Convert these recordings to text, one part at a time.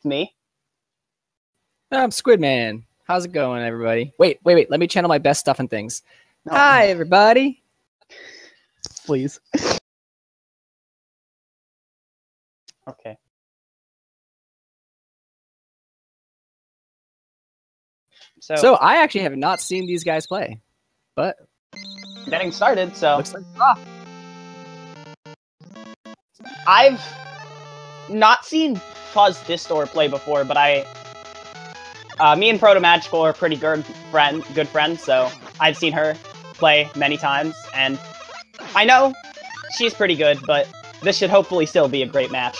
me. I'm Squid Man. How's it going, everybody? Wait. Let me channel my best stuff and things. Oh. Hi, everybody. Please. Okay. So I actually have not seen these guys play, but getting started, so looks like I've not seen FuzzDistor play before, but me and Protomagical are pretty good friends, so I've seen her play many times, and I know she's pretty good, but this should hopefully still be a great match.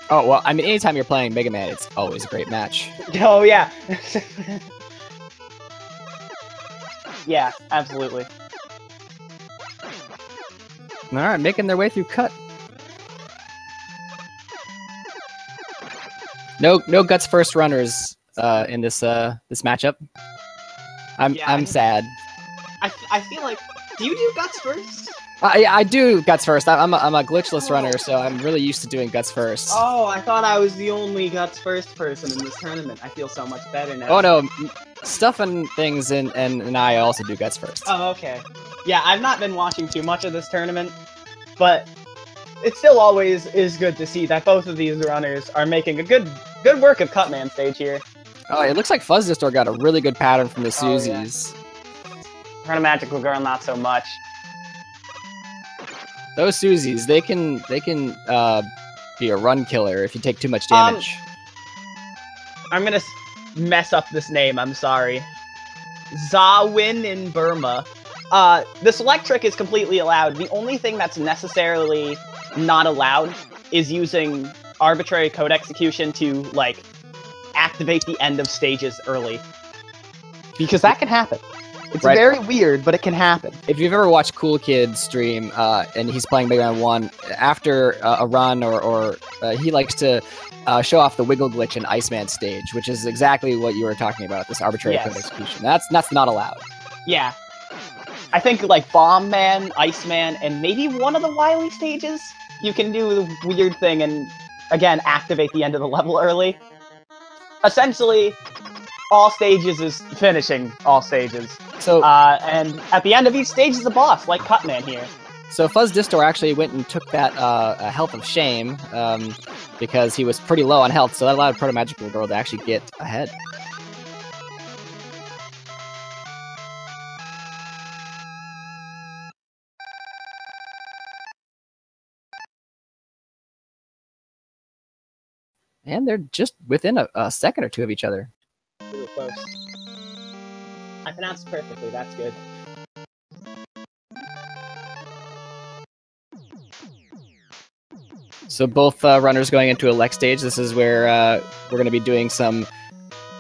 Oh, well, I mean, anytime you're playing Mega Man, it's always a great match. Oh, yeah. Yeah, absolutely. All right, making their way through cut. No guts first runners in this this matchup. I'm sad. I feel like, do you do guts first? I do guts first. I'm a glitchless runner, so I'm really used to doing guts first. Oh, I thought I was the only guts first person in this tournament. I feel so much better now. Oh no, Stuff and Things and I also do guts first. Oh, okay. Yeah, I've not been watching too much of this tournament, but it still always is good to see that both of these runners are making a good work of Cutman stage here. Oh, it looks like FuzzDistor got a really good pattern from the Suzies. Yeah. Protomagicalgirl, not so much. Those Suzies, they can be a run killer if you take too much damage. I'm gonna mess up this name, I'm sorry. Zawin in Burma. The select trick is completely allowed. The only thing that's necessarily not allowed is using arbitrary code execution to, like, activate the end of stages early. Because that can happen. It's very weird, but it can happen. If you've ever watched Cool Kid stream, and he's playing Mega Man 1, after a run or he likes to show off the wiggle glitch in Iceman stage, which is exactly what you were talking about, this arbitrary code execution. That's not allowed. Yeah. I think, like, Bomb Man, Iceman, and maybe one of the Wily stages, you can do the weird thing and, again, activate the end of the level early. Essentially, all stages is finishing all stages. So, and at the end of each stage is a boss, like Cutman here. So FuzzDistor actually went and took that Health of Shame, because he was pretty low on health, so that allowed Protomagicalgirl to actually get ahead. And they're just within a second or two of each other. Really close. I pronounced it perfectly, that's good. So both runners going into a Lex stage. This is where we're going to be doing some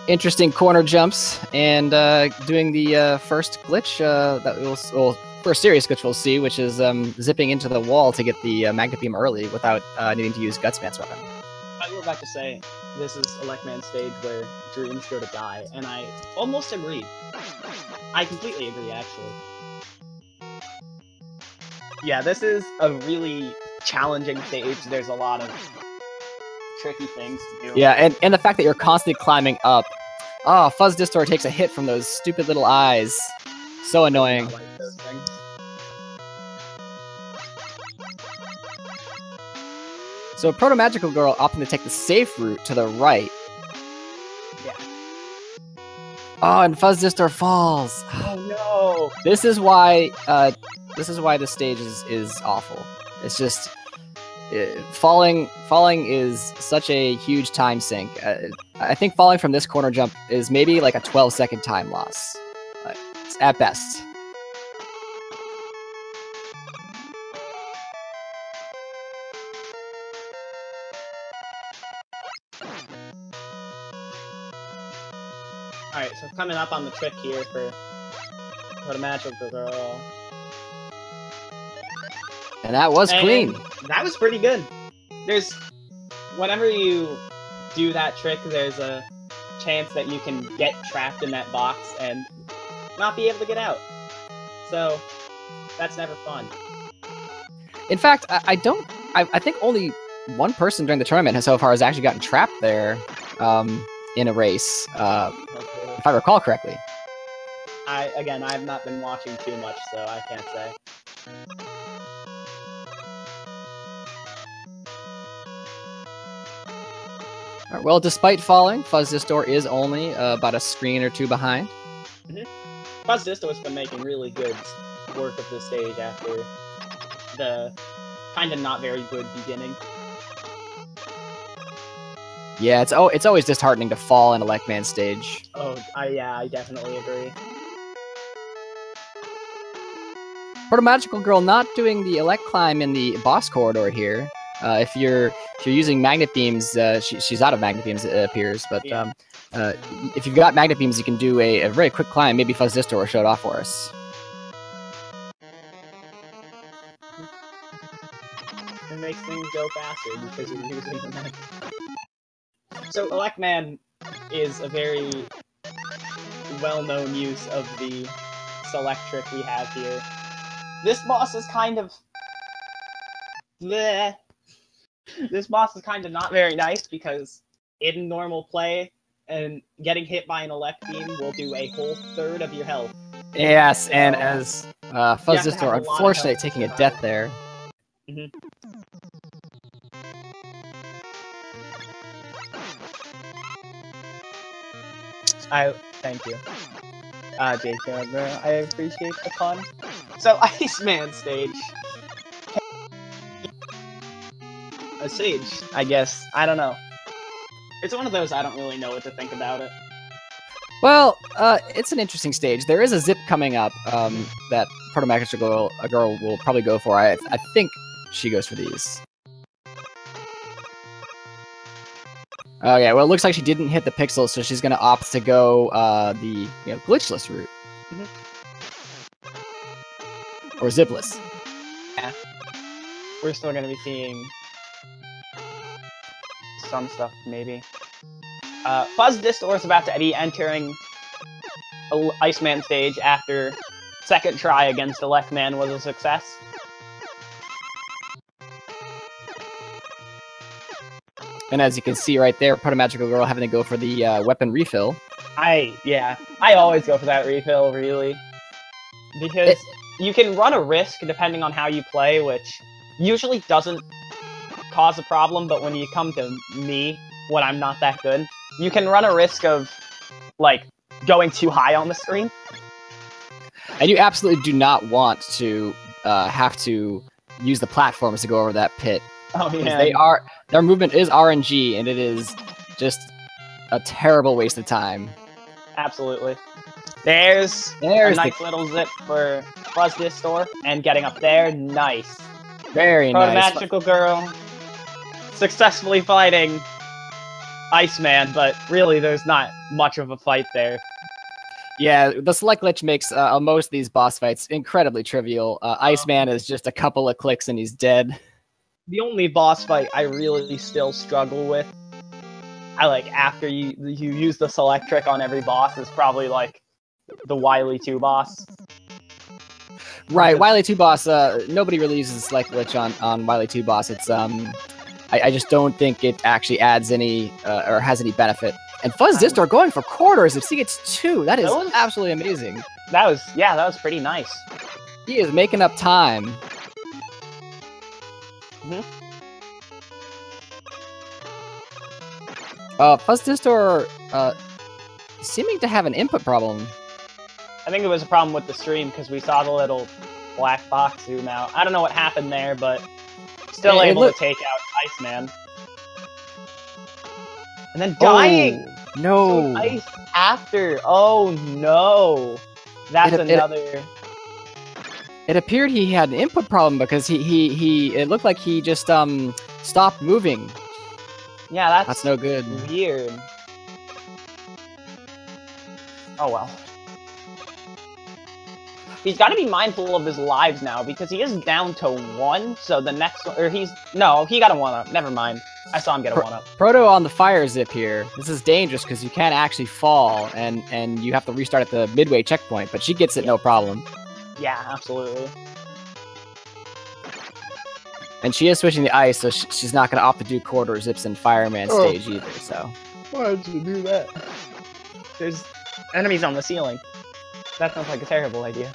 interesting corner jumps and doing the first glitch first serious glitch we'll see, which is zipping into the wall to get the Magnet Beam early without needing to use Gutsman's weapon. I was about to say, this is Electman stage where dreams go to die, and I almost agree. I completely agree, actually. Yeah, this is a really challenging stage. There's a lot of tricky things to do. Yeah, and the fact that you're constantly climbing up. Oh, FuzzDistor takes a hit from those stupid little eyes. So annoying. So Protomagicalgirl opting to take the safe route to the right. Yeah. Oh, and FuzzDistor falls. Oh no! This is why this stage is awful. It's just falling is such a huge time sink. I think falling from this corner jump is maybe like a 12-second time loss, at best. Alright, so coming up on the trick here for Protomagicalgirl. And that was clean. That was pretty good. Whenever you do that trick, there's a chance that you can get trapped in that box and not be able to get out. So, that's never fun. In fact, I think only one person during the tournament has so far has actually gotten trapped there in a race, if I recall correctly. Again, I've not been watching too much, so I can't say. Right, well, despite falling, FuzzDistor is only about a screen or two behind. FuzzDistor has been making really good work of this stage after the kind of not very good beginning. Yeah, it's always disheartening to fall in a Lekman stage. Oh, yeah, I definitely agree. protomagicalgirl not doing the elect climb in the boss corridor here. If you're using magnet beams, she's out of magnet beams, it appears. But Yeah. if you've got magnet beams, you can do a very quick climb. Maybe FuzzDistor will show it off for us. It makes things go faster because you're using the magnet. So Electman is a very well-known use of the select trick we have here. This boss is kind of... bleh. This boss is kind of not very nice because in normal play, and getting hit by an elect beam will do a whole third of your health. Yes, and as FuzzDistor unfortunately taking a death there. Thank you. Jacob, I appreciate the pun. So, Iceman stage. A stage, I guess. I don't know. It's one of those I don't really know what to think about it. Well, it's an interesting stage. There is a zip coming up that protomagicalgirl girl will probably go for. I think she goes for these. Okay, well, it looks like she didn't hit the pixels, so she's going to opt to go the glitchless route. Or zipless. Yeah. We're still going to be seeing some stuff, maybe. FuzzDistor is about to be entering Iceman stage after second try against Electman was a success. And as you can see right there, protomagicalgirl having to go for the weapon refill. I always go for that refill, really. Because you can run a risk depending on how you play, which usually doesn't cause a problem, but when you come to me, when I'm not that good, you can run a risk of, like, going too high on the screen. And you absolutely do not want to have to use the platforms to go over that pit. Oh, yeah. Their movement is RNG, and it is just a terrible waste of time. Absolutely. There's a nice little zip for FuzzDistor, and getting up there, nice. Very nice. protomagicalgirl successfully fighting Iceman, but really there's not much of a fight there. Yeah, the select glitch makes most of these boss fights incredibly trivial. Iceman is just a couple of clicks and he's dead. The only boss fight I really still struggle with, after you use the select trick on every boss, is probably like the Wily 2 boss. Right, Wily 2 boss. Nobody really uses select glitch on Wily 2 boss. It's I just don't think it actually adds any or has any benefit. And FuzzDistor going for quarters if he gets 2. That is absolutely amazing. That was pretty nice. He is making up time. FuzzDistor seeming to have an input problem. I think it was a problem with the stream because we saw the little black box zoom out. I don't know what happened there, but still able to take out Iceman. And then dying! Oh, no! So ice after! Oh no! That's another... It appeared he had an input problem because it looked like he just stopped moving. Yeah, that's no good. Weird. Oh well. He's got to be mindful of his lives now because he is down to 1. So the next one, or he got a 1-up. Never mind. I saw him get a 1-up. Proto on the fire zip here. This is dangerous because you can't actually fall and you have to restart at the midway checkpoint. But she gets it no problem. Yeah, absolutely. And she is switching the ice, so she's not going to opt to do quarter zips in Fireman stage either, so. Why did you do that? There's enemies on the ceiling. That sounds like a terrible idea.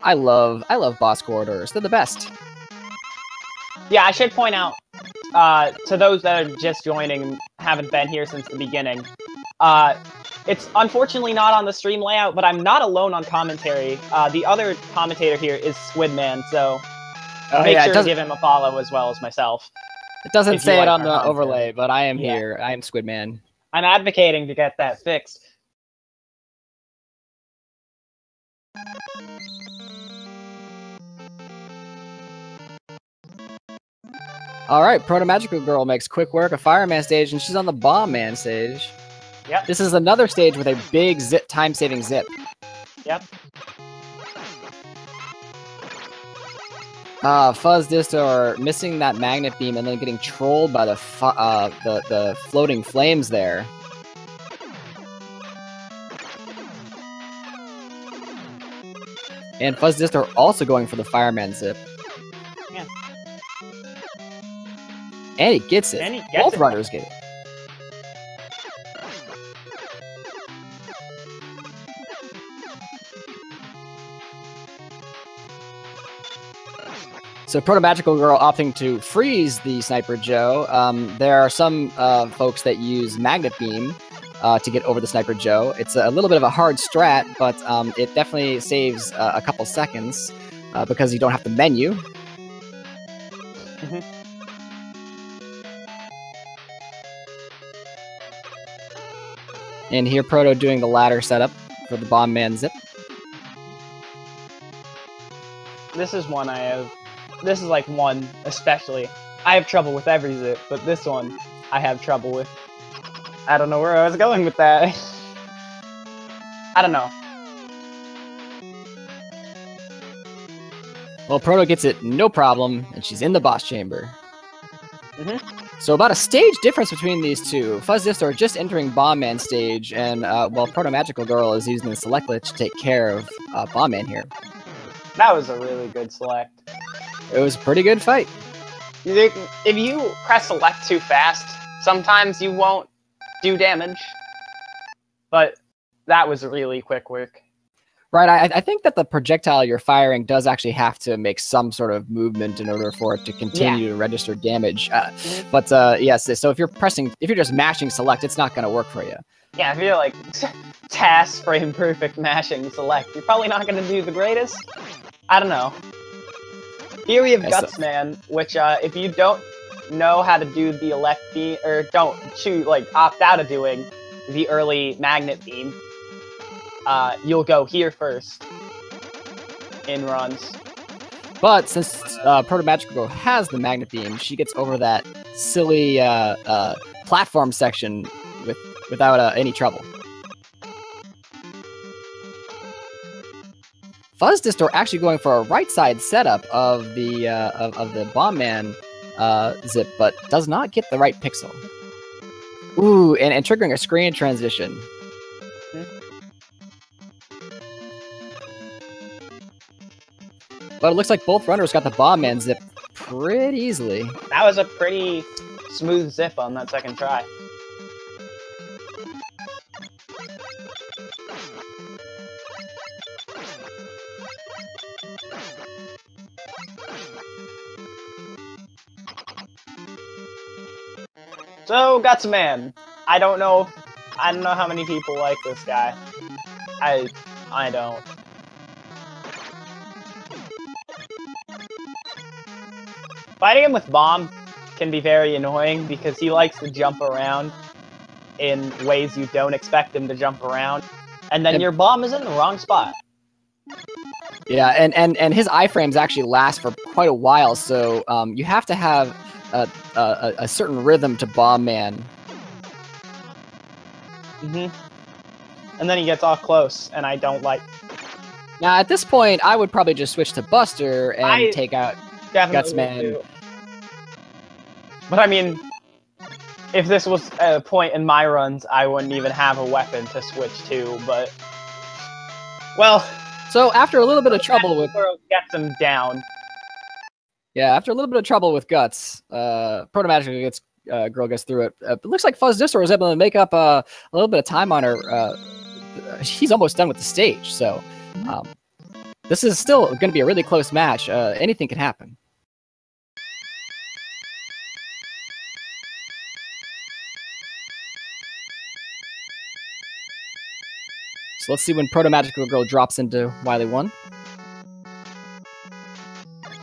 I love boss corridors. They're the best. Yeah, I should point out, to those that are just joining and haven't been here since the beginning, it's unfortunately not on the stream layout, but I'm not alone on commentary. The other commentator here is Squidman, so make sure to give him a follow as well as myself. It doesn't say it on the overlay, but I am here. I am Squidman. I'm advocating to get that fixed. Alright, protomagicalgirl makes quick work of Fireman stage, and she's on the Bomb Man stage. Yep. This is another stage with a big zip, time-saving zip. Yep. FuzzDistor missing that magnet beam and then getting trolled by the floating flames there. And FuzzDistor also going for the Fireman zip. Yeah. And he gets it. And he gets Both it. runners get it. So protomagicalgirl opting to freeze the Sniper Joe. There are some folks that use Magnet Beam to get over the Sniper Joe. It's a little bit of a hard strat, but it definitely saves a couple seconds because you don't have to menu. Mm-hmm. And here Proto doing the ladder setup for the Bomb Man zip. This is one I have. This is like one especially. I have trouble with every zip, but this one I have trouble with. I don't know where I was going with that. I don't know. Well, Proto gets it no problem, and she's in the boss chamber. Mm-hmm. So about a stage difference between these two. FuzzDistor just entering Bomb Man stage, and while Protomagicalgirl is using the select glitch to take care of Bomb Man here. That was a really good select. It was a pretty good fight. If you press select too fast, sometimes you won't do damage. But that was really quick work. Right, I think that the projectile you're firing does actually have to make some sort of movement in order for it to continue to register damage. But yes, so if you're just mashing select, it's not going to work for you. Yeah, if you're like task frame perfect mashing select, you're probably not going to do the greatest. I don't know. Here we have Gutsman, which if you don't know how to do the elect beam, or don't opt out of doing the early magnet beam, you'll go here first in runs. But since Protomagicalgirl has the magnet beam, she gets over that silly platform section without any trouble. FuzzDistor actually going for a right side setup of the Bomb Man zip, but does not get the right pixel. Ooh, and triggering a screen transition. But it looks like both runners got the Bomb Man zip pretty easily. That was a pretty smooth zip on that second try. So, Gutsman. I don't know how many people like this guy. I don't. Fighting him with Bomb can be very annoying because he likes to jump around in ways you don't expect him to jump around. And then your Bomb is in the wrong spot. Yeah, and his iframes actually last for quite a while, so you have to have a certain rhythm to Bomb Man. And then he gets all close, and I don't like. Now, at this point, I would probably just switch to Buster and take out Gutsman. But I mean, if this was a point in my runs, I wouldn't even have a weapon to switch to, but... Well... So after a little bit of trouble with gets him down. Yeah, after a little bit of trouble with Guts, Protomagicalgirl girl gets through it. It looks like FuzzDistor was able to make up a little bit of time on her. He's almost done with the stage, so this is still going to be a really close match. Anything can happen. So let's see when Protomagicalgirl drops into Wily 1.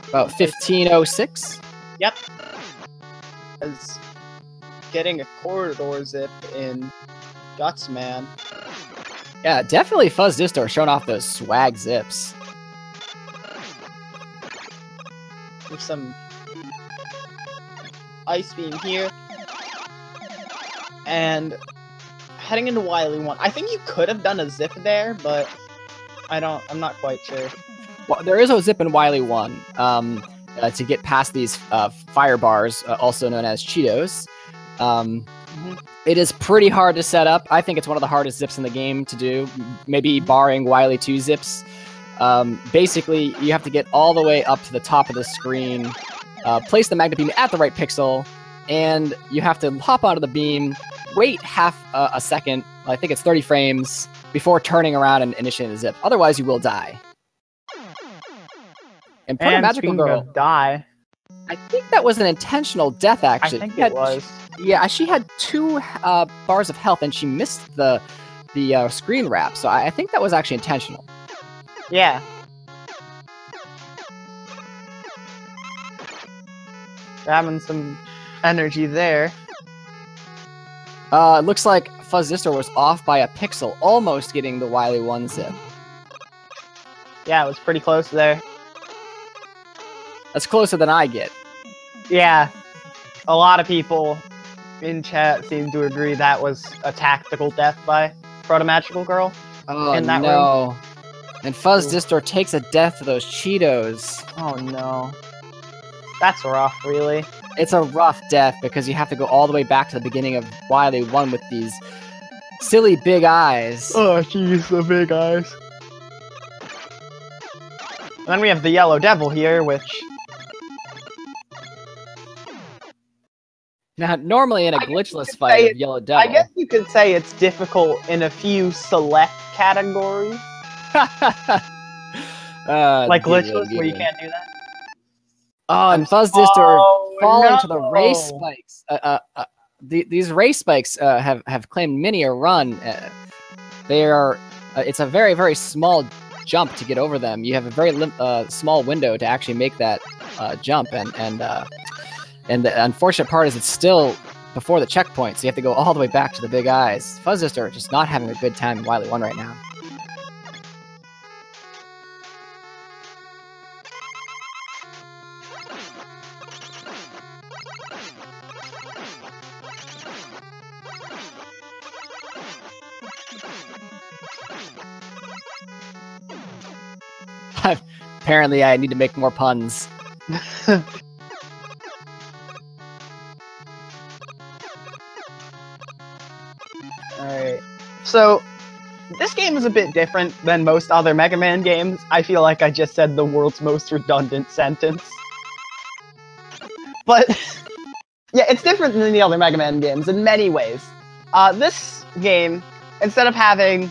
About 15:06. Yep. As getting a corridor zip in Guts, man. Yeah, definitely FuzzDistor showing off those swag zips. With some ice beam here. And heading into Wily 1. I think you could have done a zip there, but I'm not quite sure. Well, there is a zip in Wily 1 to get past these fire bars, also known as Cheetos. It is pretty hard to set up. I think it's one of the hardest zips in the game to do, maybe barring Wily 2 zips. Basically, you have to get all the way up to the top of the screen, place the magnet beam at the right pixel, and you have to hop onto the beam, wait half a second, I think it's 30 frames, before turning around and initiating the zip. Otherwise, you will die. And Protomagicalgirl die. I think that was an intentional death, actually. I think it was. Yeah, she had 2 bars of health, and she missed the screen wrap, so I think that was actually intentional. Yeah. Having some energy there. It looks like FuzzDistor was off by a pixel, almost getting the Wily 1 zip. Yeah, it was pretty close there. That's closer than I get. Yeah. A lot of people in chat seem to agree that was a tactical death by Protomagicalgirl. Oh, in that no. room. And FuzzDistor takes a death to those Cheetos. Oh, no. That's rough, really. It's a rough death because you have to go all the way back to the beginning of Wily 1 with these silly big eyes. Oh, jeez, the big eyes. And then we have the Yellow Devil here, which... Now, normally in a glitchless fight of Yellow Devil... I guess you could say it's difficult in a few select categories. Like glitchless, where you can't do that. Oh, and FuzzDistor falling to the race spikes. These race spikes have claimed many a run. They are. It's a very, very small jump to get over them. You have a very small window to actually make that jump, and the unfortunate part is it's still before the checkpoint, so you have to go all the way back to the big eyes. FuzzDistor just not having a good time in Wily 1 right now. Apparently, I need to make more puns. Alright. So, this game is a bit different than most other Mega Man games. I feel like I just said the world's most redundant sentence. But, yeah, it's different than the other Mega Man games in many ways. This game, instead of having...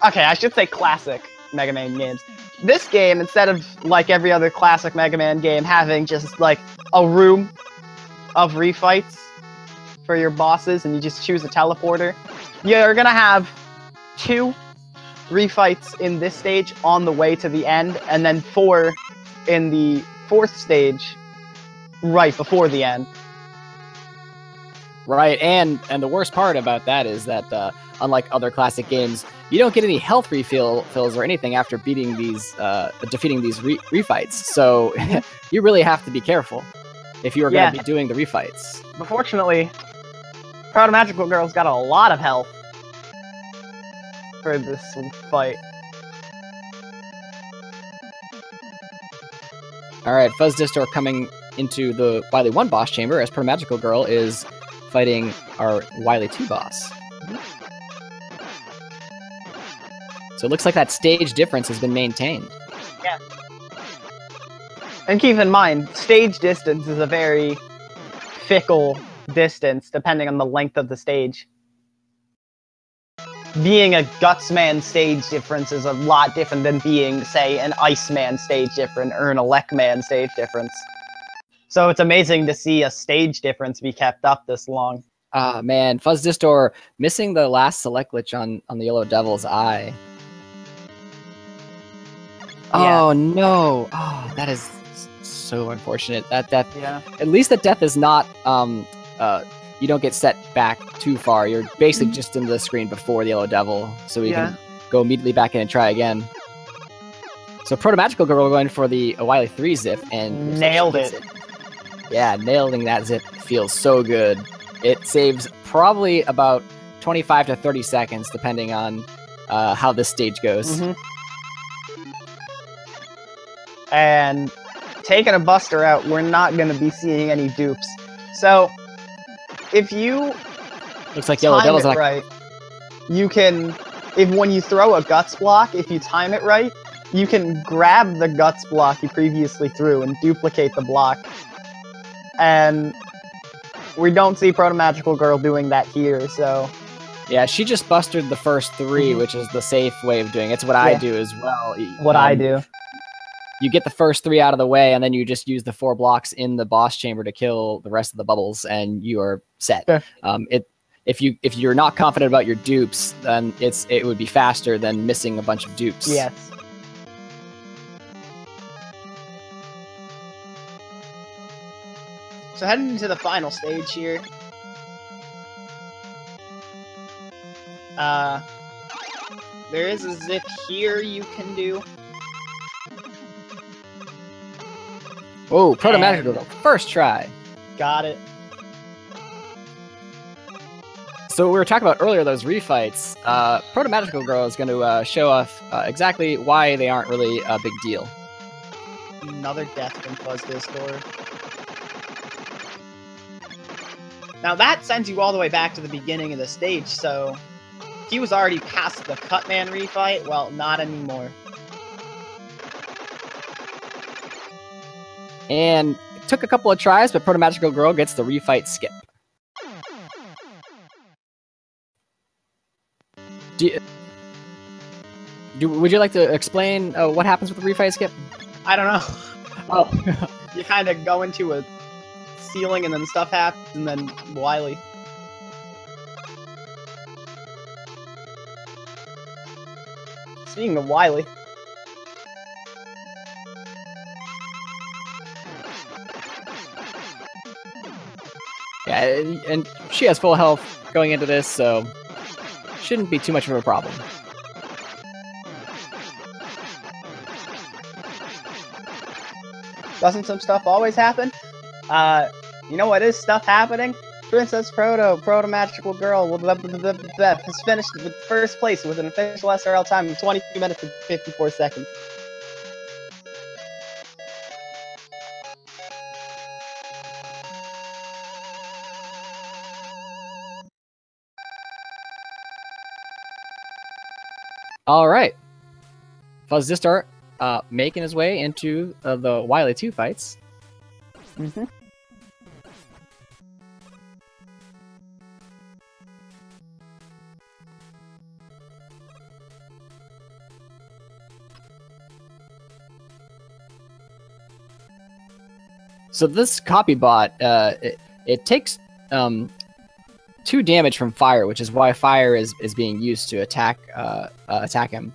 Okay, I should say classic Mega Man games. This game, instead of, like every other classic Mega Man game, having just, like, a room of refights for your bosses, and you just choose a teleporter, you're gonna have 2 refights in this stage on the way to the end, and then 4 in the 4th stage right before the end. Right, and the worst part about that is that, unlike other classic games, you don't get any health refills or anything after defeating these refights. So you really have to be careful if you are going to be doing the refights. But fortunately, Protomagicalgirl's got a lot of health for this fight. Alright, FuzzDistor coming into the Wily 1 boss chamber as Protomagicalgirl is fighting our Wily 2 boss. So it looks like that stage difference has been maintained. Yeah. And keep in mind, stage distance is a very fickle distance depending on the length of the stage. Being a Gutsman stage difference is a lot different than being, say, an Iceman stage difference or an Electman stage difference. So it's amazing to see a stage difference be kept up this long. Ah, man, FuzzDistor missing the last select glitch on the Yellow Devil's eye. Yeah. Oh, no. Oh, that is so unfortunate. That death. Yeah. At least the death is not, you don't get set back too far. You're basically just into the screen before the Yellow Devil, so you can go immediately back in and try again. So protomagicalgirl going for the Wily 3 zip and nailed it. Yeah, nailing that zip feels so good. It saves probably about 25 to 30 seconds, depending on how this stage goes. And taking a Buster out, we're not going to be seeing any dupes. So, if you looks like Yellow Devil's like right, you can, when you throw a Guts block, if you time it right, you can grab the Guts block you previously threw and duplicate the block. And we don't see protomagicalgirl doing that here, so... Yeah, she just busted the first 3, which is the safe way of doing it. It's what I do as well. What I do. You get the first 3 out of the way, and then you just use the 4 blocks in the boss chamber to kill the rest of the bubbles, and you are set. Yeah. If you're not confident about your dupes, then it would be faster than missing a bunch of dupes. Yes. So heading into the final stage here. There is a zip here you can do. Oh, protomagicalgirl, first try. Got it. So we were talking about earlier, those refights. Protomagicalgirl is going to show off exactly why they aren't really a big deal. Another death from FuzzDistor. Now that sends you all the way back to the beginning of the stage, so he was already past the Cutman refight. Well, not anymore. And it took a couple of tries, but protomagicalgirl gets the refight skip. Would you like to explain what happens with the refight skip? I don't know. Oh. You kind of go into a ceiling and then stuff happens, and then Wily. Speaking of Wily. Yeah, and she has full health going into this, so shouldn't be too much of a problem. Doesn't some stuff always happen? You know what is stuff happening? Princess protomagicalgirl has finished with first place with an official SRL time of 22 minutes and 54 seconds. All right. FuzzDistor making his way into the Wily 2 fights. So this copy bot, it takes 2 damage from fire, which is why fire is being used to attack him.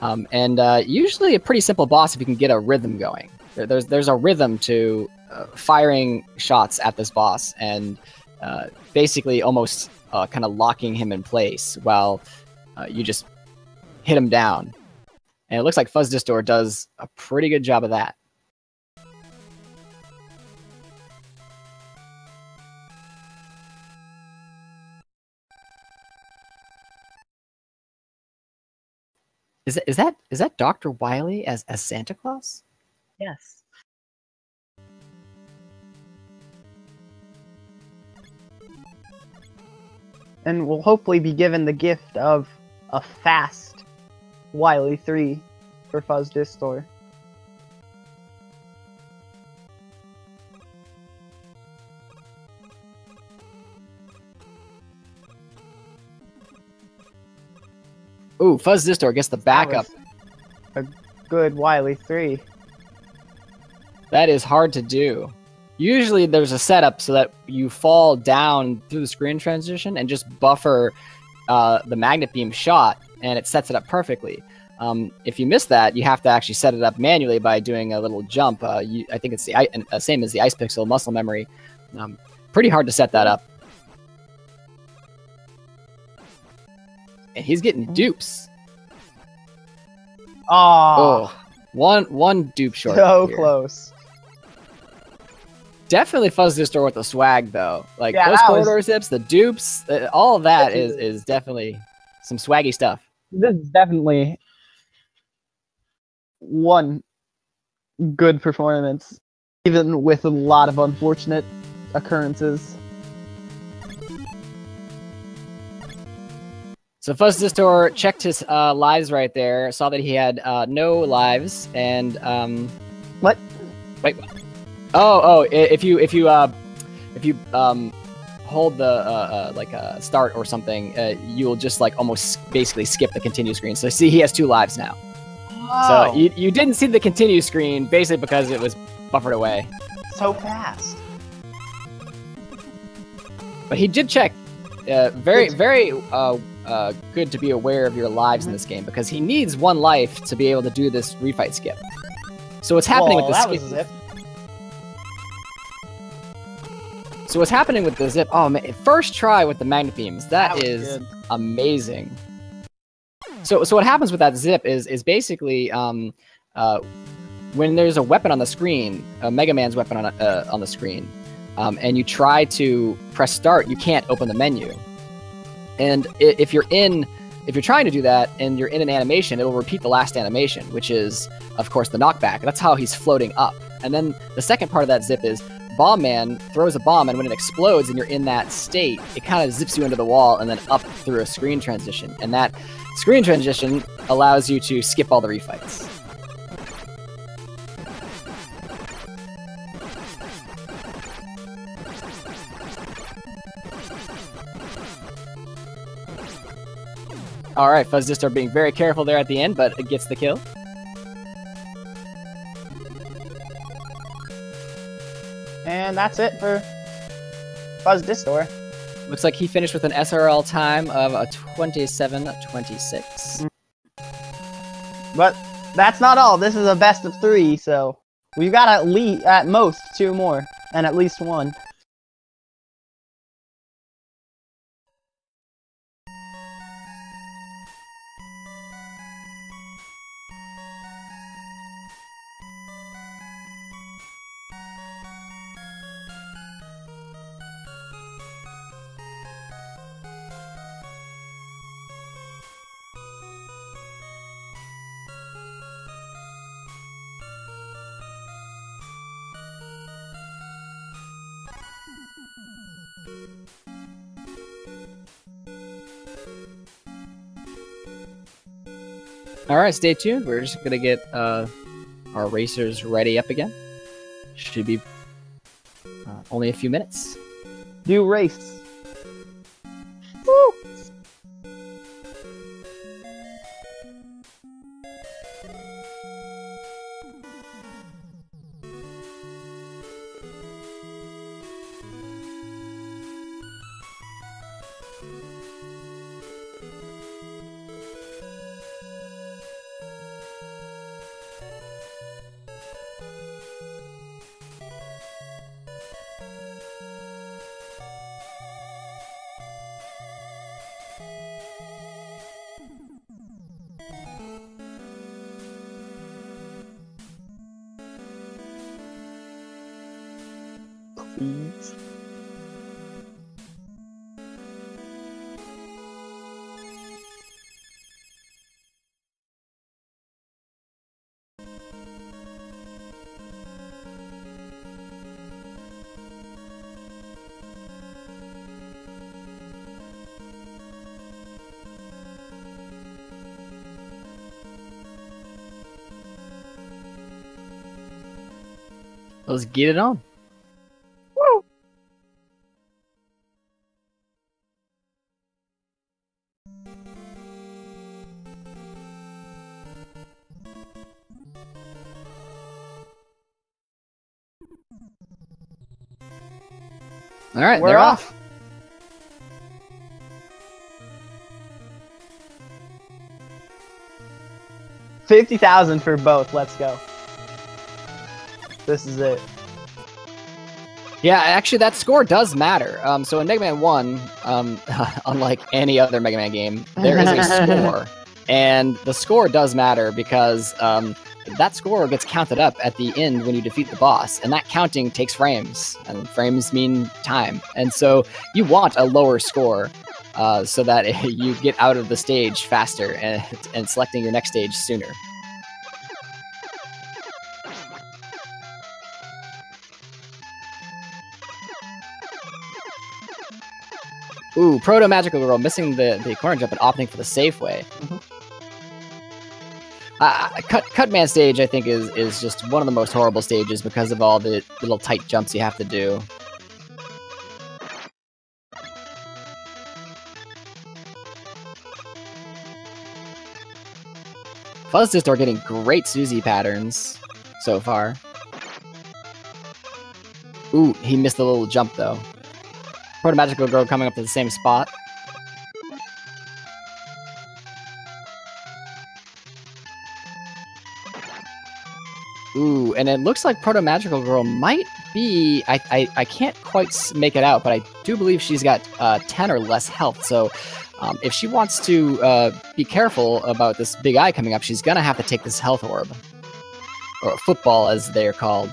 And usually a pretty simple boss if you can get a rhythm going. There's a rhythm to firing shots at this boss, and basically almost kind of locking him in place while you just hit him down. And it looks like FuzzDistor does a pretty good job of that. Is that Dr. Wily as Santa Claus? Yes. And we'll hopefully be given the gift of a fast Wily 3 for FuzzDistor. Ooh, FuzzDistor gets the backup. A good Wily 3. That is hard to do. Usually there's a setup so that you fall down through the screen transition and just buffer the magnet beam shot, and it sets it up perfectly. If you miss that, you have to actually set it up manually by doing a little jump. I think it's the same as the Ice Pixel muscle memory. Pretty hard to set that up. And he's getting dupes. Oh, one dupe short. so here. close. Definitely FuzzDistor with the swag though. Like Yeah, those corridor zips, the dupes, all of that is definitely some swaggy stuff. This is definitely one good performance, even with a lot of unfortunate occurrences. So FuzzDistor checked his lives right there, saw that he had no lives, and What? Wait. Oh! If you hold the like start or something, you'll just like almost basically skip the continue screen. So see, he has 2 lives now. Oh, So you didn't see the continue screen basically because it was buffered away. so fast. But he did check. Very good to be aware of your lives in this game because he needs 1 life to be able to do this refight skip. So what's happening with the that skip? was a zip. So what's happening with the zip? Oh man, first try with the magnet beams. That That was is good. amazing. So what happens with that zip is basically when there's a weapon on the screen, a Mega Man's weapon on the screen, and you try to press start, you can't open the menu. And if you're trying to do that and you're in an animation, it'll repeat the last animation, which is of course the knockback. That's how he's floating up. And then the second part of that zip is Bomb Man throws a bomb, and when it explodes and you're in that state, it kind of zips you into the wall and then up through a screen transition. And that screen transition allows you to skip all the refights. All right, FuzzDistor being very careful there at the end, but it gets the kill. And that's it for FuzzDistor. Looks like he finished with an SRL time of a 27:26. But that's not all. This is a best of 3, so we've got at most 2 more, and at least 1. All right, stay tuned. We're just gonna get our racers ready up again. Should be only a few minutes. Do race. Woo! Please. Let's get it on. Woo! All right, We're they're off. off. $50,000 for both. Let's go. This is it. Yeah, actually, that score does matter. So in Mega Man 1, unlike any other Mega Man game, there is a score. And the score does matter because that score gets counted up at the end when you defeat the boss. And that counting takes frames. And frames mean time. And so you want a lower score so that you get out of the stage faster and selecting your next stage sooner. Ooh, Proto-Magical Girl missing the corner jump and opting for the safe way. Cutman stage, I think, is just one of the most horrible stages because of all the little tight jumps you have to do. FuzzDistor getting great Suzy patterns so far. Ooh, he missed the little jump, though. Proto-Magical Girl coming up to the same spot. Ooh, and it looks like Proto-Magical Girl might be... I can't quite make it out, but I do believe she's got 10 or less health, so if she wants to be careful about this big eye coming up, she's gonna have to take this health orb. Or football, as they're called.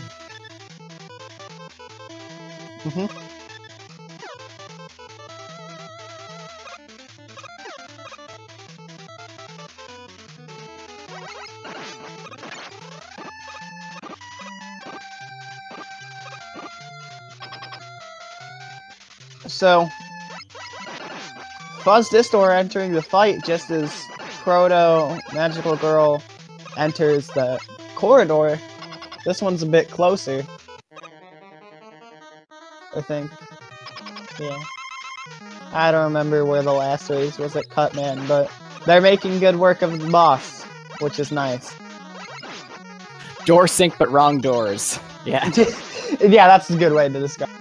So, FuzzDistor entering the fight just as Proto-Magical Girl enters the corridor. This one's a bit closer, I think. Yeah. I don't remember where the last race was at Cutman, but they're making good work of the boss, which is nice. Door sync, but wrong doors. Yeah. Yeah, that's a good way to describe it.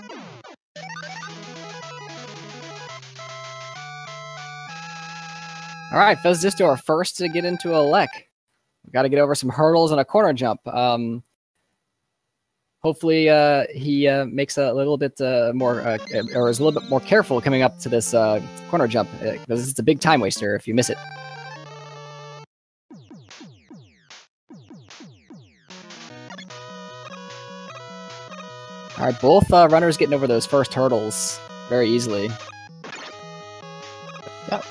All right, FuzzDistor first to get into a lek. We've got to get over some hurdles and a corner jump. Hopefully, he makes a little bit more, or is a little bit more careful coming up to this corner jump, because it's a big time waster if you miss it. All right, both runners getting over those first hurdles very easily. Yep.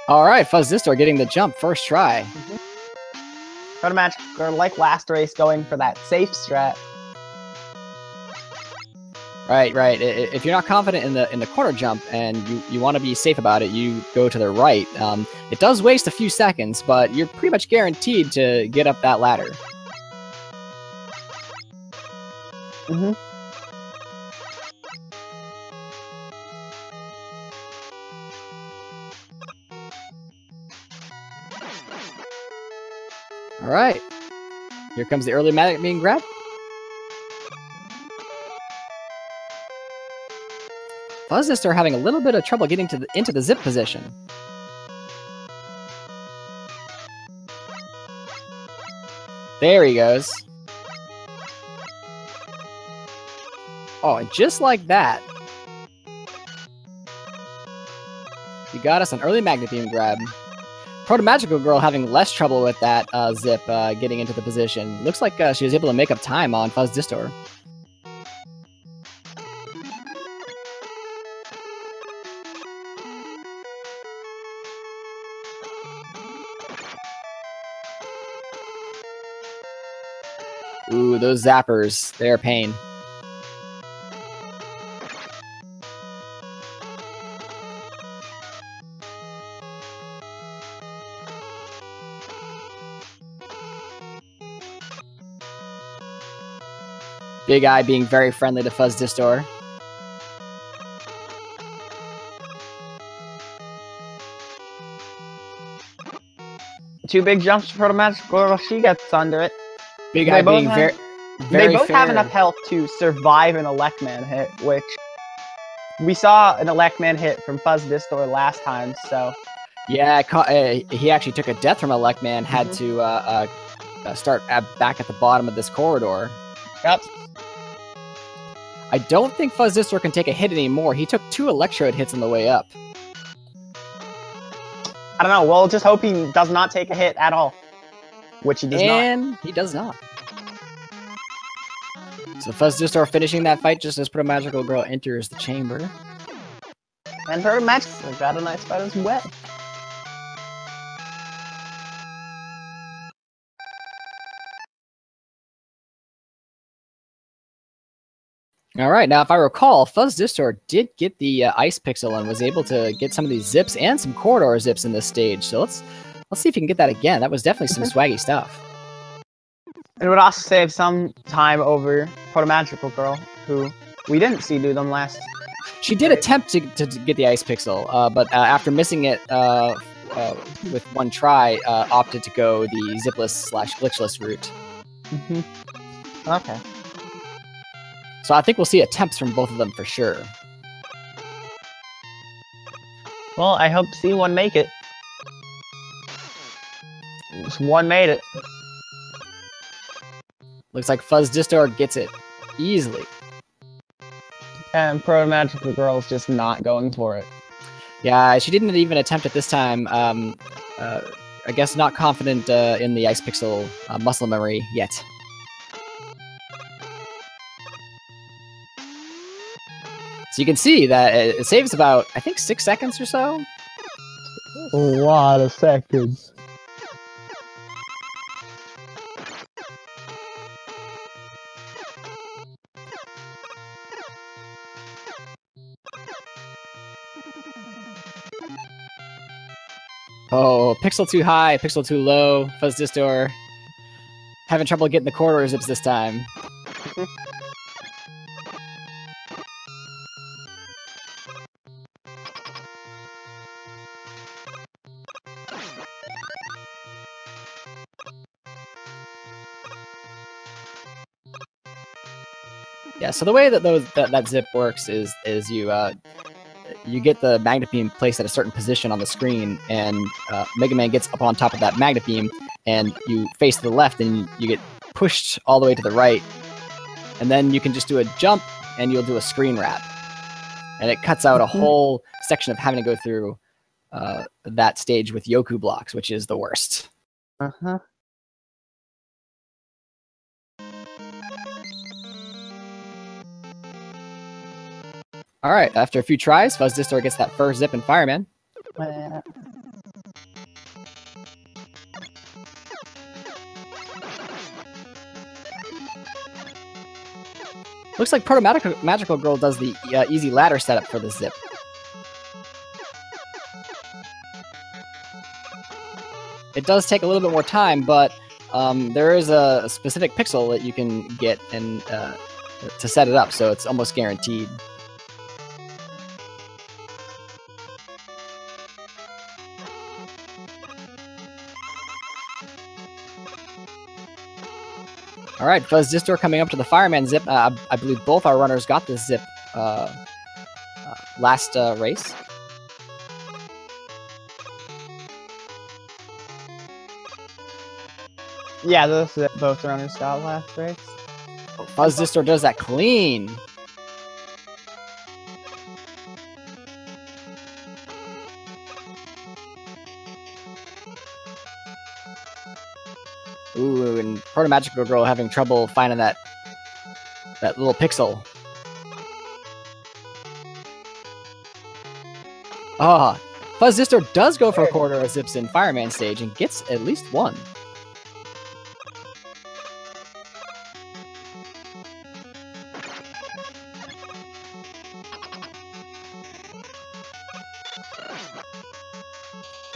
All right, FuzzDistor getting the jump first try. Proto-Magical Girl, like last race, going for that safe strat. Right. If you're not confident in the corner jump and you want to be safe about it, you go to the right. It does waste a few seconds, but you're pretty much guaranteed to get up that ladder. All right. Here comes the early magnet being grabbed. FuzzDistor having a little bit of trouble getting into the zip position. There he goes. Oh, and just like that, you got us an early magnet beam grab. Proto-Magical Girl having less trouble with that zip getting into the position. Looks like she was able to make up time on FuzzDistor. Ooh, those zappers, they're pain. Big Eye being very friendly to FuzzDistor. Two big jumps for the Protomagicalgirl. She gets under it. Big Eye being very They both fair. have enough health to survive an Electman hit, which we saw an Electman hit from FuzzDistor last time, so... Yeah, he actually took a death from Electman, had to start back at the bottom of this corridor. Yep. I don't think FuzzDistor can take a hit anymore. He took 2 Electrode hits on the way up. I don't know, we'll just hope he does not take a hit at all. Which he does not. And he does not. So FuzzDistor finishing that fight just as Protomagicalgirl enters the chamber. And Protomagicalgirl got a nice fight as well. All right, now if I recall, FuzzDistor did get the Ice Pixel and was able to get some of these zips and some corridor zips in this stage. So let's see if he can get that again. That was definitely some swaggy stuff. It would also save some time over Protomagicalgirl, who we didn't see do them last. She did attempt to get the Ice Pixel, but after missing it with one try, opted to go the zipless/glitchless route. Okay. So I think we'll see attempts from both of them for sure. Well, I hope to see one make it. Just one made it. Looks like FuzzDistor gets it easily. And Protomagicalgirl is just not going for it. Yeah, she didn't even attempt it this time. I guess not confident in the Ice Pixel muscle memory yet. So you can see that it saves about, I think, 6 seconds or so. A lot of seconds. Oh, pixel too high, pixel too low. FuzzDistor having trouble getting the corridor zips this time. Yeah, so the way that that zip works is you get the magnet beam placed at a certain position on the screen, and Mega Man gets up on top of that magnet beam, and you face to the left, and you get pushed all the way to the right, and then you can just do a jump, and you'll do a screen wrap, and it cuts out a whole section of having to go through that stage with Yoku blocks, which is the worst. All right, after a few tries, FuzzDistor gets that first zip in Fireman. Looks like Protomagicalgirl does the easy ladder setup for the zip. It does take a little bit more time, but there is a specific pixel that you can get and to set it up, so it's almost guaranteed. All right, FuzzDistor coming up to the Fireman zip. I believe both our runners got this zip last race. Yeah, those both runners got last race. FuzzDistor does that clean. Ooh, and Protomagicalgirl having trouble finding that little pixel. Ah, FuzzDistor does go for a corridor zips in Fireman stage and gets at least one.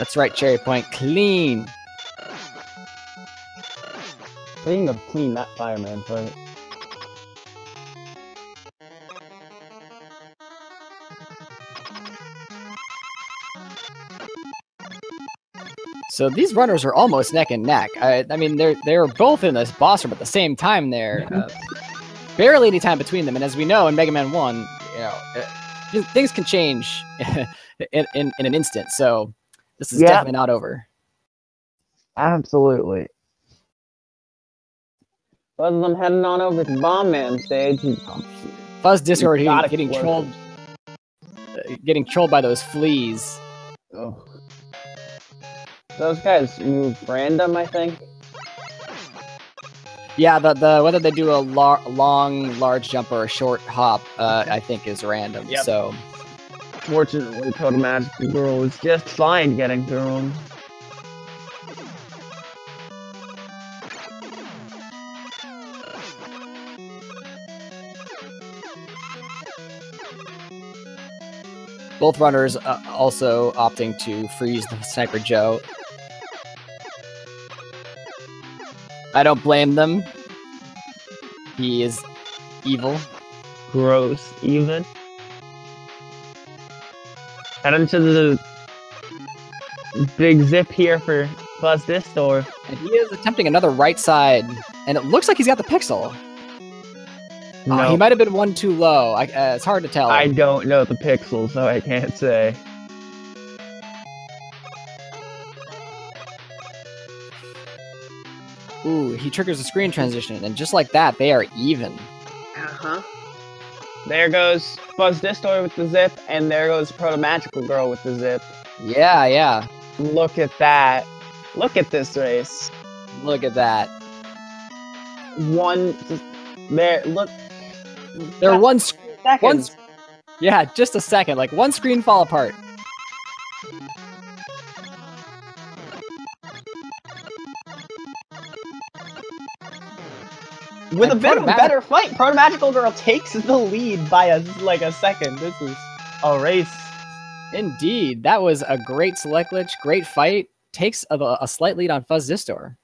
That's right, Cherry Point. Clean. Speaking of clean, that fireman fight. So these runners are almost neck and neck. I mean, they're both in this boss room at the same time there. Barely any time between them, and as we know in Mega Man 1, you know, things can change in an instant. So this is definitely not over. Absolutely. But I'm heading on over to Bomb Man stage. FuzzDistor getting trolled by those fleas. Oh. Those guys move random, I think. Yeah, the whether they do a long, large jump or a short hop, I think is random. Yep. So, fortunately, protomagicalgirl is just fine getting through them. Both runners also opting to freeze the Sniper Joe. I don't blame them. He is evil. Gross, even. Head into the big zip here for FuzzDistor. And he is attempting another right side, and it looks like he's got the pixel. No. He might have been one too low. It's hard to tell. I don't know the pixel, so I can't say. Ooh, he triggers a screen transition, and just like that, they are even. Uh-huh. There goes FuzzDistor with the zip, and there goes protomagicalgirl with the zip. Yeah, yeah. Look at that. Look at this race. Look at that. Look. They're one second. Yeah, just a second. Like one screen fall apart. With a bit of a better fight, protomagicalgirl takes the lead by a second. This is a race. Indeed, that was a great select glitch, great fight. Takes a slight lead on FuzzDistor.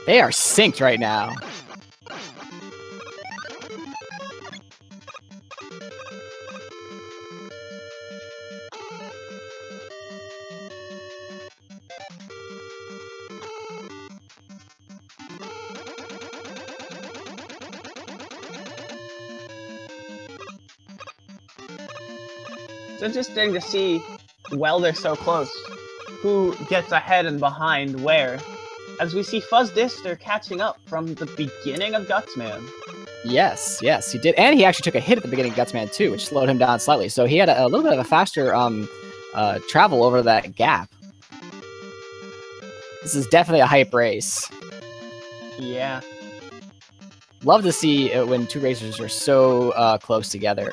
They are synced right now. It's interesting to see, while they're so close, who gets ahead and behind where. As we see FuzzDistor catching up from the beginning of Gutsman. Yes, he did. And he actually took a hit at the beginning of Gutsman too, which slowed him down slightly. So he had a little bit of a faster travel over that gap. This is definitely a hype race. Yeah. Love to see it when two racers are so close together.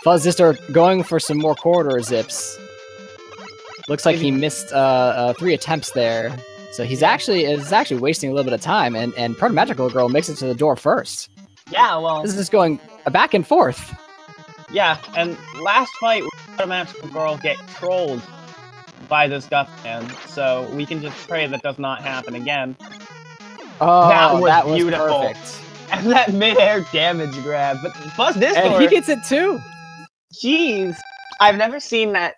FuzzDistor going for some more corridor zips. Looks like he missed 3 attempts there. So he's actually wasting a little bit of time, and protomagicalgirl makes it to the door first. Yeah, well, this is going back and forth. Yeah, and last fight, protomagicalgirl get trolled by this Gutsman, so we can just pray that does not happen again. Oh, that was beautiful. Perfect. And that mid-air damage grab, but FuzzDistor, and he gets it too. Jeez, I've never seen that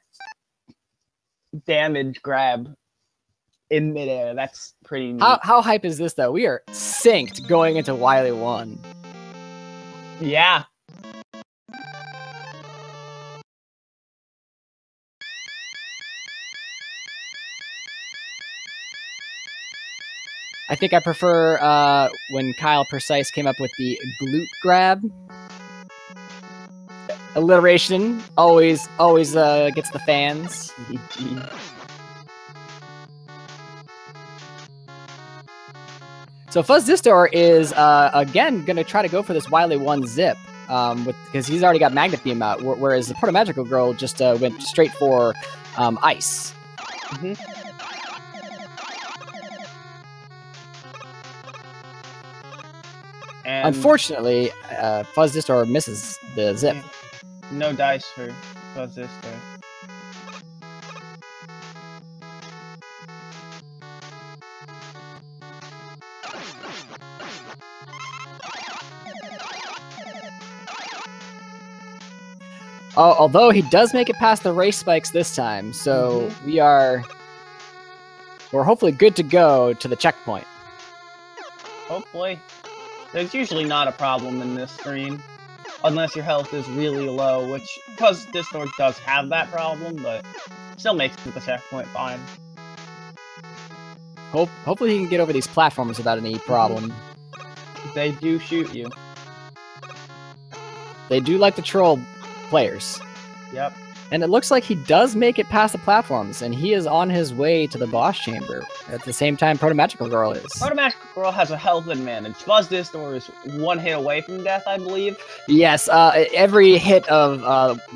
damage grab in midair. That's pretty neat. How hype is this though? We are synced going into Wily 1. Yeah. I think I prefer when Kyle Precise came up with the glute grab. Alliteration always gets the fans. So FuzzDistor is again gonna try to go for this Wily 1 zip. because he's already got Magnet Beam out, whereas the Protomagical Girl just went straight for Ice. And unfortunately, FuzzDistor misses the zip. no dice for FuzzDistor. Although he does make it past the race spikes this time, so we're hopefully good to go to the checkpoint. Hopefully. There's usually not a problem in this screen, unless your health is really low, which FuzzDistor does have that problem, but still makes it to the checkpoint fine. Hopefully he can get over these platforms without any problem. They do shoot you. They do like to troll players. Yep. And it looks like he does make it past the platforms, and he is on his way to the boss chamber. At the same time, Protomagical Girl is. Protomagical Girl has a health advantage. FuzzDistor is one hit away from death, I believe. Yes, every hit of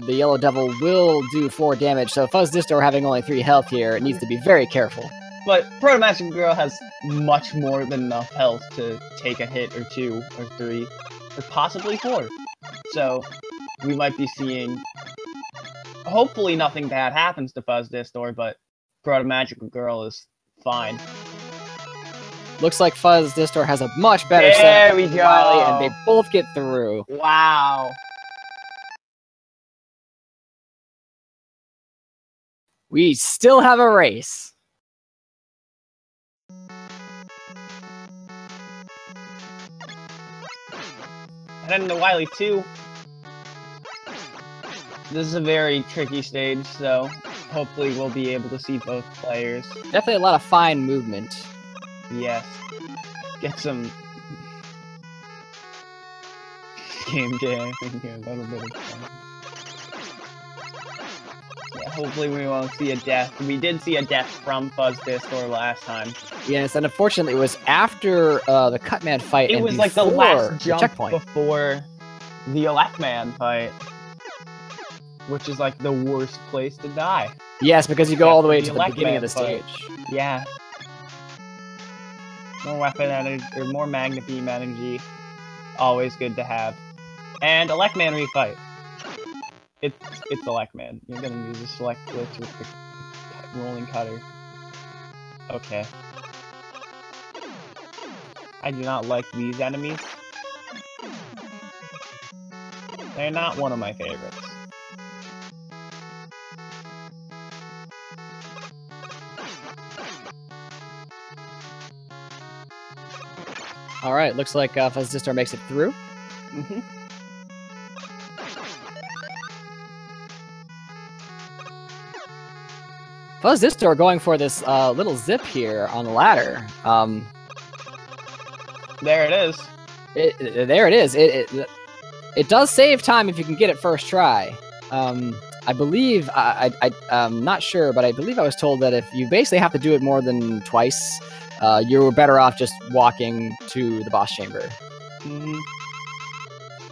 the Yellow Devil will do 4 damage, so FuzzDistor having only 3 health here, it needs to be very careful. But Protomagical Girl has much more than enough health to take a hit or 2 or 3, or possibly 4. So we might be seeing... Hopefully nothing bad happens to FuzzDistor, but Protomagical Girl is fine. Looks like FuzzDistor has a much better there setup we than go. Wily, and they both get through. Wow. We still have a race. And then the Wily 2. This is a very tricky stage, so hopefully we'll be able to see both players. Definitely a lot of fine movement. Yes. Get some... gameplay, I think, here. A little bit of fun. Yeah, hopefully we won't see a death. We did see a death from FuzzDistor last time. Yes, and unfortunately it was after the Cutman fight. It was like the last jump before the Electman fight. Which is like the worst place to die. Yes, because you go all the way to the beginning of the stage. Yeah. More weapon energy, or more Magnet Beam energy. Always good to have. And Electman refight. It's Electman. You're gonna use a select glitch with the rolling cutter. Okay. I do not like these enemies. They're not one of my favorites. Alright, looks like FuzzDistor makes it through. FuzzDistor going for this little zip here on the ladder. There it is. There it is. It does save time if you can get it first try. I believe, I'm not sure, but I believe I was told that if you basically have to do it more than twice, you're better off just walking to the boss chamber.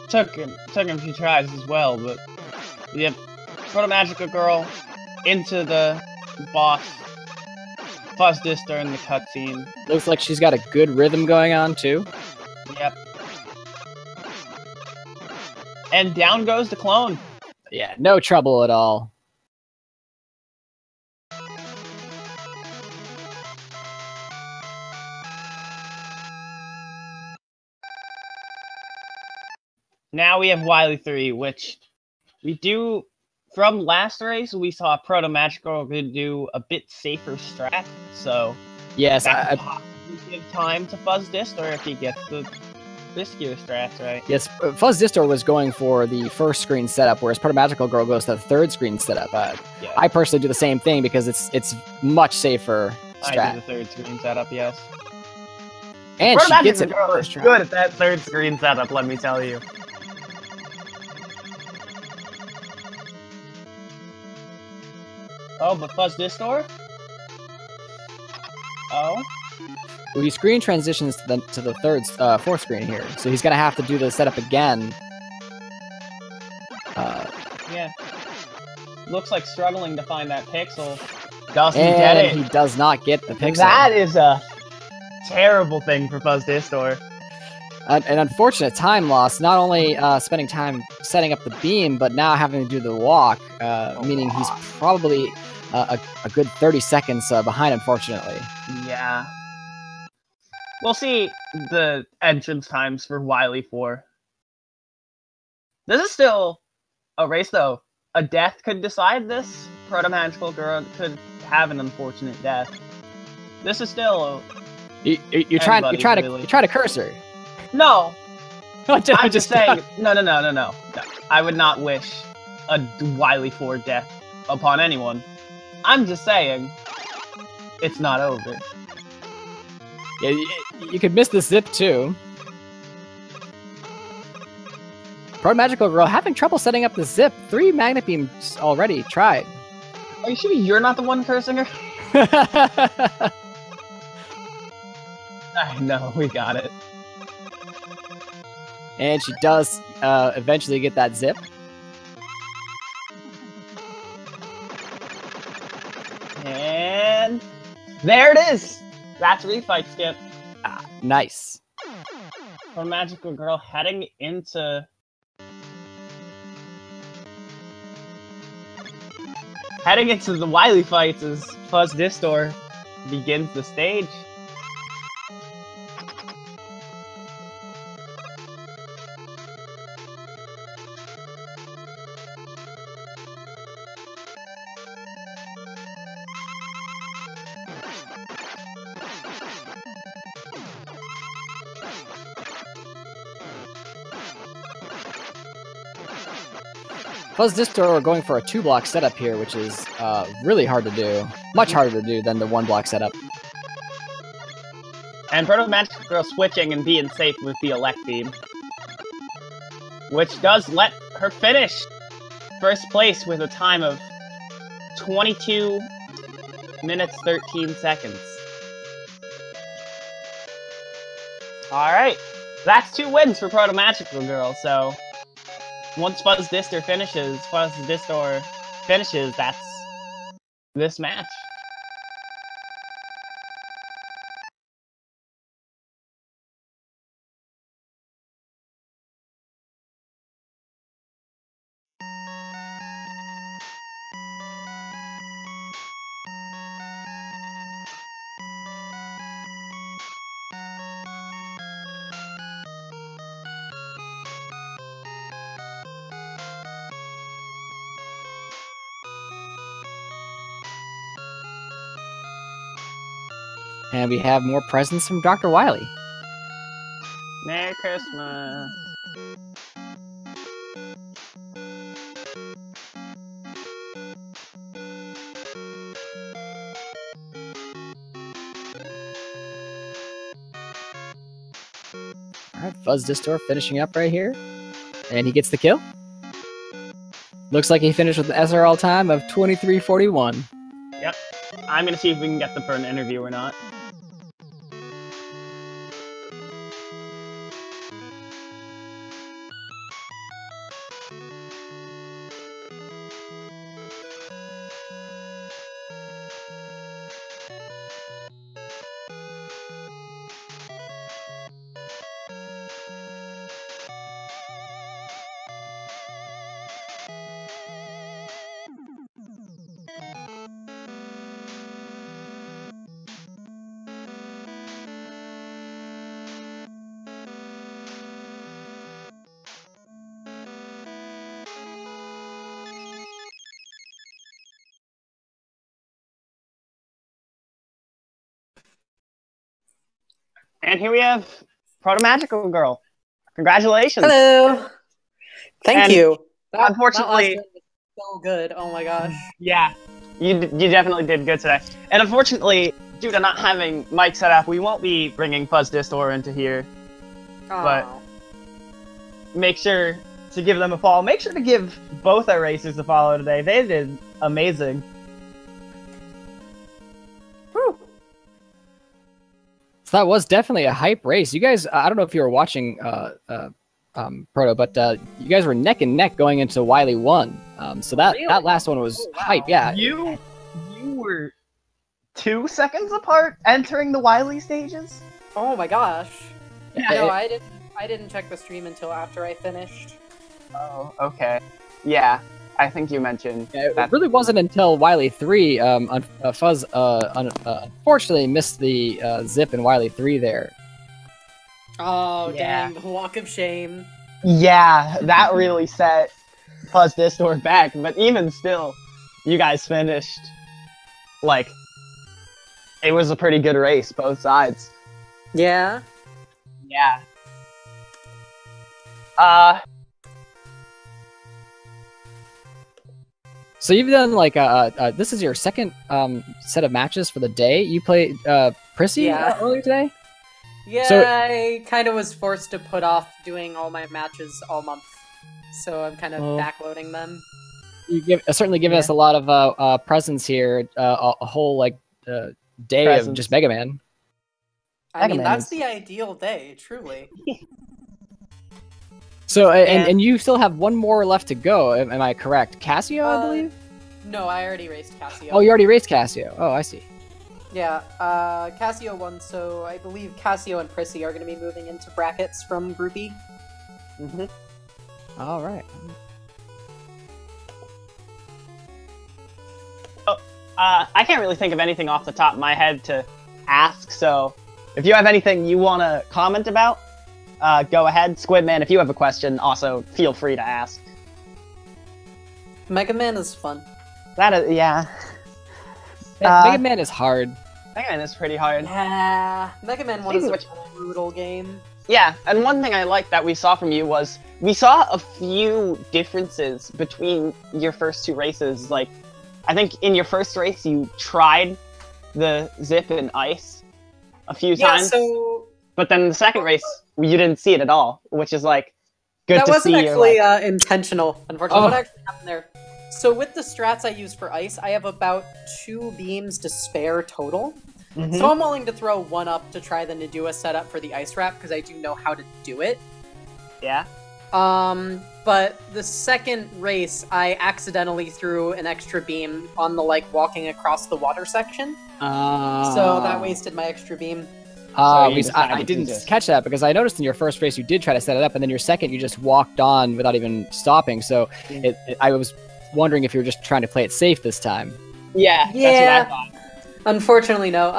Took him a few tries as well, but yep. Protomagical Girl into the boss. FuzzDistor in the cutscene. Looks like she's got a good rhythm going on too. Yep. And down goes the clone. Yeah, no trouble at all. Now we have Wily 3, which we do... From last race, we saw Protomagical could do a bit safer strat, so... Yes, that could give time to FuzzDistor if he gets the riskier strats right. Yes, FuzzDistor was going for the first screen setup, whereas Protomagical Girl goes to the third screen setup. Yeah. I personally do the same thing because it's much safer strat. I do the third screen setup, yes. And she gets it Girl first is try. good at that third screen setup, let me tell you. Oh, but FuzzDistor? Oh? Well, he screen transitions to the fourth screen here, so he's gonna have to do the setup again. looks like struggling to find that pixel. Does he get it? He does not get the pixel. That is a terrible thing for FuzzDistor. An unfortunate time loss, not only spending time setting up the beam, but now having to do the walk, meaning he's probably a good 30 seconds behind, unfortunately. Yeah. We'll see the entrance times for Wily 4. This is still a race, though. A death could decide this. Protomagicalgirl could have an unfortunate death. This is still... You're trying to curse her. No! I'm just saying... No. I would not wish a Wily 4 death upon anyone. I'm just saying... It's not over. Yeah, you could miss the zip, too. Protomagicalgirl having trouble setting up the zip. 3 magnet beams already tried. Are you sure you're not the one cursing her? I know, we got it. And she does eventually get that zip. And there it is! That's refight skip. Nice. Protomagicalgirl heading into... Heading into the Wily fights as FuzzDistor begins the stage. FuzzDistor are going for a 2-block setup here, which is really hard to do. Much harder to do than the 1-block setup. And Protomagicalgirl switching and being safe with the Elect Beam. Which does let her finish first place with a time of 22 minutes 13 seconds. Alright, that's 2 wins for Protomagicalgirl, so... Once FuzzDistor finishes, that's this match. And we have more presents from Dr. Wily. Merry Christmas. Alright, FuzzDistor finishing up right here. And he gets the kill. Looks like he finished with the SRL time of 23:41. Yep. I'm gonna see if we can get them for an interview or not. And here we have Protomagicalgirl. Congratulations. Hello. Thank you. Unfortunately, that last was so good. Oh my gosh. Yeah, you definitely did good today. And unfortunately, due to not having mic set up, we won't be bringing FuzzDistor into here. Aww. But make sure to give them a follow. Make sure to give both our racers a follow today. They did amazing. Whew. So that was definitely a hype race. You guys, I don't know if you were watching Proto, but you guys were neck and neck going into Wily 1. So that last one was hype. Yeah. You were 2 seconds apart entering the Wily stages. Oh my gosh. Yeah, No, I didn't check the stream until after I finished. Oh, okay. Yeah, I think you mentioned It that. really wasn't until Wily 3, Fuzz unfortunately missed the zip in Wily 3 there. Oh, Yeah. dang, the walk of shame. Yeah, that really set FuzzDistor back, but even still, you guys finished. Like, it was a pretty good race, both sides. Yeah. Yeah. So you've done like this is your second set of matches for the day. You played Prissy Yeah. earlier today. Yeah, So- I kind of was forced to put off doing all my matches all month, so I'm kind of Oh. backloading them. You certainly given us a lot of presents here, a whole like day of Presents. just Mega Man. I Mega mean, Man that's is- the ideal day, truly. So And- and you still have one more left to go. Am I correct? Cassio, I believe. No, I already raced Cassio. Oh, you already raced Cassio. Oh, I see. Yeah, Cassio won, so I believe Cassio and Prissy are going to be moving into brackets from Group E. Mhm. All right. I can't really think of anything off the top of my head to ask, so if you have anything you want to comment about, go ahead. Squidman, if you have a question, also feel free to ask. Mega Man is fun. That is, yeah. Mega Man is hard. Mega Man is pretty hard. Yeah, Mega Man 1 is a Speaking brutal game. Yeah, and one thing I liked that we saw from you was we saw a few differences between your first two races. Like, I think in your first race you tried the zip and ice a few Yeah, times, so but then the second race you didn't see it at all, which is like good that to wasn't see. You're actually like, intentional, unfortunately. Oh. What actually happened there? So with the strats I use for ice, I have about 2 beams to spare total. mhm. So I'm willing to throw one up to try the Nadua setup for the ice wrap because I do know how to do it. yeah. But the second race, I accidentally threw an extra beam on the like walking across the water section, so that wasted my extra beam. So you I decided to didn't just- catch that because I noticed in your first race you did try to set it up, and then your second you just walked on without even stopping. So I was wondering if you were just trying to play it safe this time. Yeah, Yeah. that's what I thought. Unfortunately, no.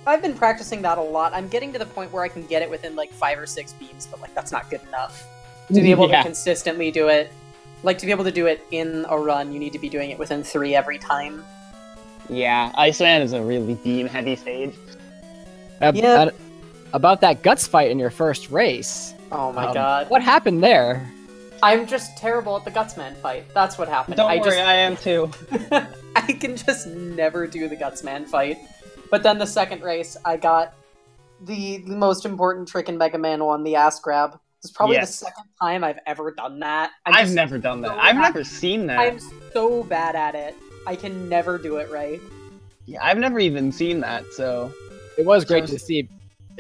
I've been practicing that a lot. I'm getting to the point where I can get it within like 5 or 6 beams, but like that's not good enough to be able Yeah. to consistently do it. Like to be able to do it in a run, you need to be doing it within 3 every time. Yeah, Iceman is a really beam-heavy stage. Yeah. About that guts fight in your first race. Oh my god. What happened there? I'm just terrible at the Gutsman fight. That's what happened. Don't I worry, just I am too. I can just never do the Gutsman fight. But then the second race, I got the most important trick in Mega Man 1, the ass grab. It's probably Yes. the second time I've ever done that. I've never done that. so I've bad. never seen that. I'm so bad at it. I can never do it right. Yeah, I've never even seen that, so... It was great So- to see,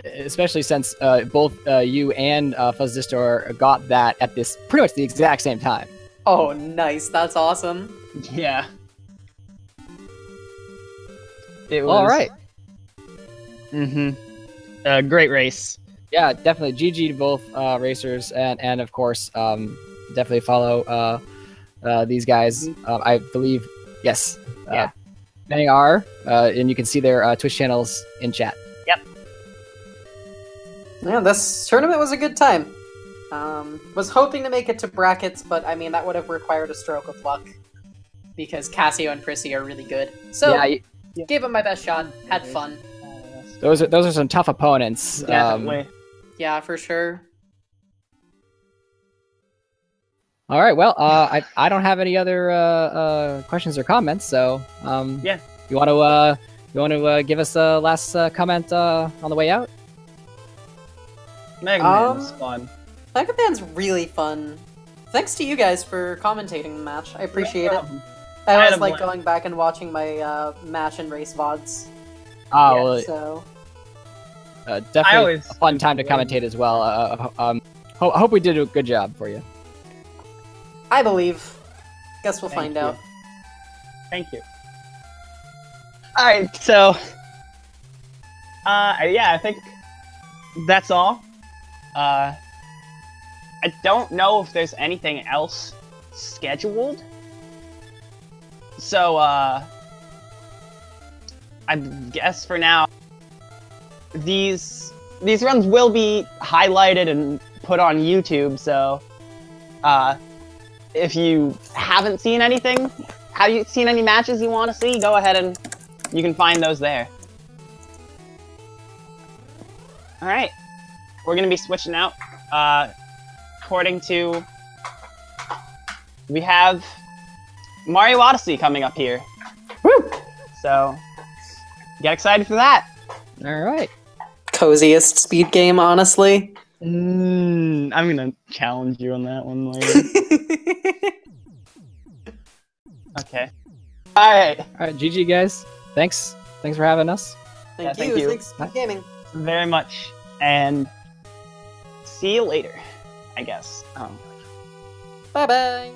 especially since both you and FuzzDistor got that at this pretty much the exact same time. Oh, nice. That's awesome. Yeah. It was... All right. Mm-hmm. Great race. Yeah, definitely. GG to both racers, and of course, definitely follow these guys. I believe, yes. Yeah. They are, and you can see their Twitch channels in chat. Yeah, this tournament was a good time. Was hoping to make it to brackets, but I mean, that would have required a stroke of luck. Because Cassio and Prissy are really good. So, Yeah, gave it my best shot. Had fun. those are some tough opponents. Definitely. Yeah, for sure. All right. Well, I don't have any other questions or comments. So Yeah. You want to give us a last comment on the way out? Mega Man was fun. Mega Man's really fun. Thanks to you guys for commentating the match. I appreciate it. I I had always a like blast. going back and watching my match and race VODs. Oh, Yeah, well, So, definitely always a fun time to enjoy commentate as well. I hope we did a good job for you. I believe. Guess we'll Thank find you. out. Thank you. Alright, so... yeah, I think that's all. I don't know if there's anything else scheduled. So, I guess for now, these runs will be highlighted and put on YouTube, so, if you haven't seen anything, have you seen any matches you want to see, go ahead and you can find those there. Alright, we're gonna be switching out, according to, we have Mario Odyssey coming up here. Woo! So, get excited for that. All right. Coziest speed game, honestly. I'm gonna challenge you on that one later. Okay. Alright, All right, GG guys. Thanks for having us. Thank thank you. you. Thanks for gaming. very much, and see you later, I guess. Bye bye.